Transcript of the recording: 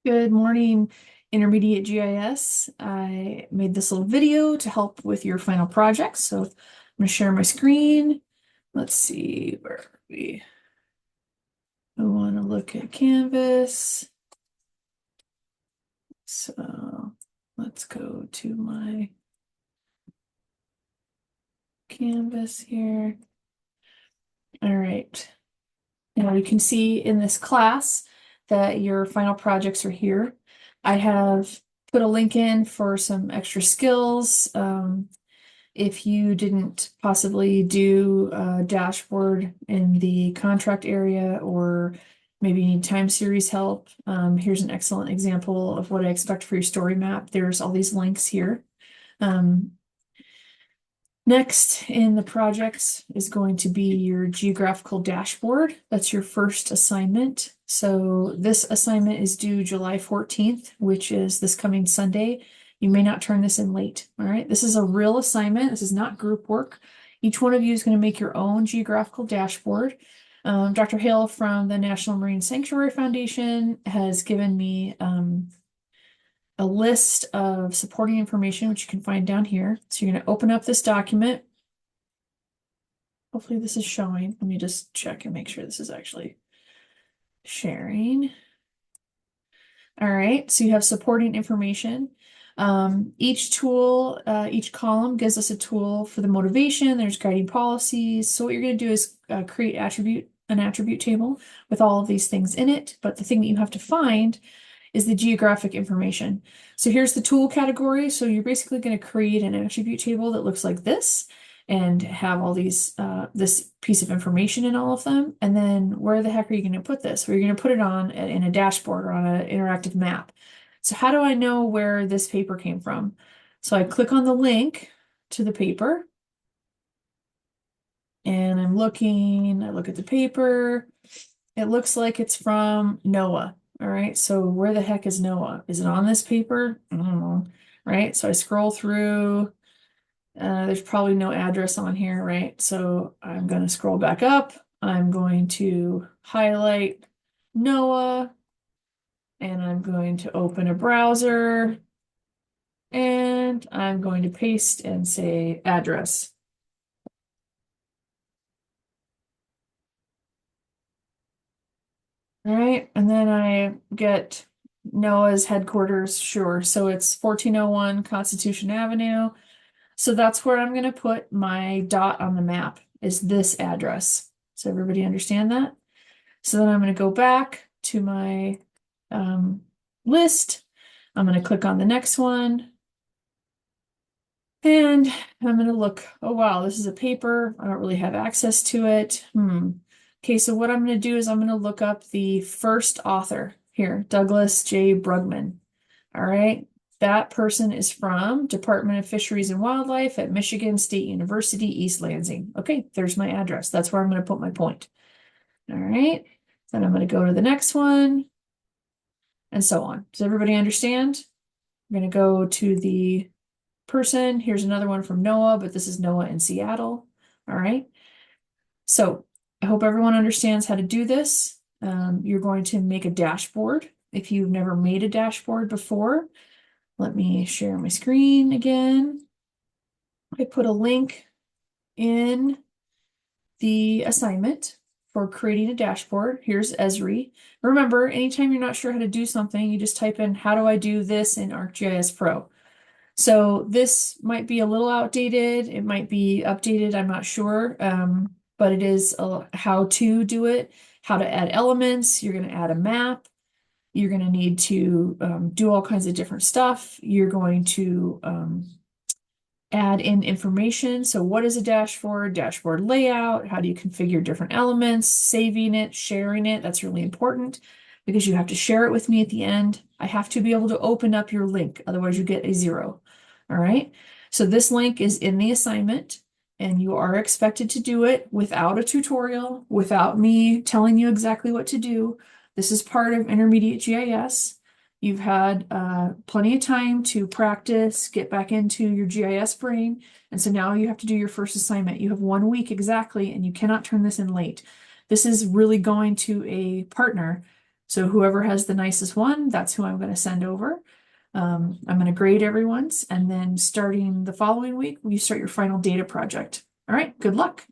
Good morning, Intermediate GIS. I made this little video to help with your final project. So I'm going to share my screen. Let's see, where are we? I want to look at Canvas. So let's go to my Canvas here. All right. Now you can see in this class that your final projects are here. I have put a link in for some extra skills. If you didn't possibly do a dashboard in the contract area, or maybe you need time series help, here's an excellent example of what I expect for your story map. There's all these links here. Next in the projects is going to be your geographical dashboard. That's your first assignment. So this assignment is due July 14th, which is this coming Sunday. You may not turn this in late. All right. This is a real assignment. This is not group work. Each one of you is going to make your own geographical dashboard. Dr. Hale from the National Marine Sanctuary Foundation has given me a list of supporting information, which you can find down here. So you're going to open up this document. Hopefully this is showing. Let me just check and make sure this is actually sharing. All right, so you have supporting information. Each tool, each column gives us a tool for the motivation. There's guiding policies. So what you're going to do is create an attribute table with all of these things in it. But the thing that you have to find is the geographic information. So here's the tool category. So you're basically going to create an attribute table that looks like this and have all these, this piece of information in all of them. And then where the heck are you going to put this? Well, you're going to put it on in a dashboard or on an interactive map. So how do I know where this paper came from? So I click on the link to the paper and I look at the paper. It looks like it's from NOAA. All right, so where the heck is NOAA? Is it on this paper? I don't know. Right, so I scroll through. There's probably no address on here, right? So I'm going to scroll back up. I'm going to highlight NOAA, and I'm going to open a browser, and I'm going to paste and say address. All right, and then I get NOAA's headquarters, sure. So it's 1401 Constitution Avenue. So that's where I'm going to put my dot on the map, is this address. So everybody understand that? So then I'm going to go back to my list. I'm going to click on the next one. And I'm going to look, oh wow, this is a paper. I don't really have access to it. Okay, so what I'm going to do is I'm going to look up the first author here, Douglas J. Brugman. All right, that person is from Department of Fisheries and Wildlife at Michigan State University, East Lansing. Okay, there's my address. That's where I'm going to put my point. All right, then I'm going to go to the next one and so on. Does everybody understand? I'm going to go to the person. Here's another one from NOAA, but this is NOAA in Seattle. All right. So I hope everyone understands how to do this. You're going to make a dashboard. If you've never made a dashboard before, let me share my screen again. I put a link in the assignment for creating a dashboard. Here's Esri. Remember, anytime you're not sure how to do something, you just type in, how do I do this in ArcGIS Pro? So this might be a little outdated. It might be updated. I'm not sure. But it is how to do it, how to add elements. You're going to add a map. You're going to need to do all kinds of different stuff. You're going to add in information. So what is a dashboard? Dashboard layout. How do you configure different elements? Saving it, sharing it. That's really important because you have to share it with me at the end. I have to be able to open up your link. Otherwise you get a 0. All right. So this link is in the assignment and you are expected to do it without a tutorial, without me telling you exactly what to do. This is part of Intermediate GIS. You've had plenty of time to practice, get back into your GIS brain. And so now you have to do your first assignment. You have 1 week exactly, and you cannot turn this in late. This is really going to a partner So whoever has the nicest one, that's who I'm going to send over. I'm going to grade everyone's, and then starting the following week, you start your final data project. All right, good luck.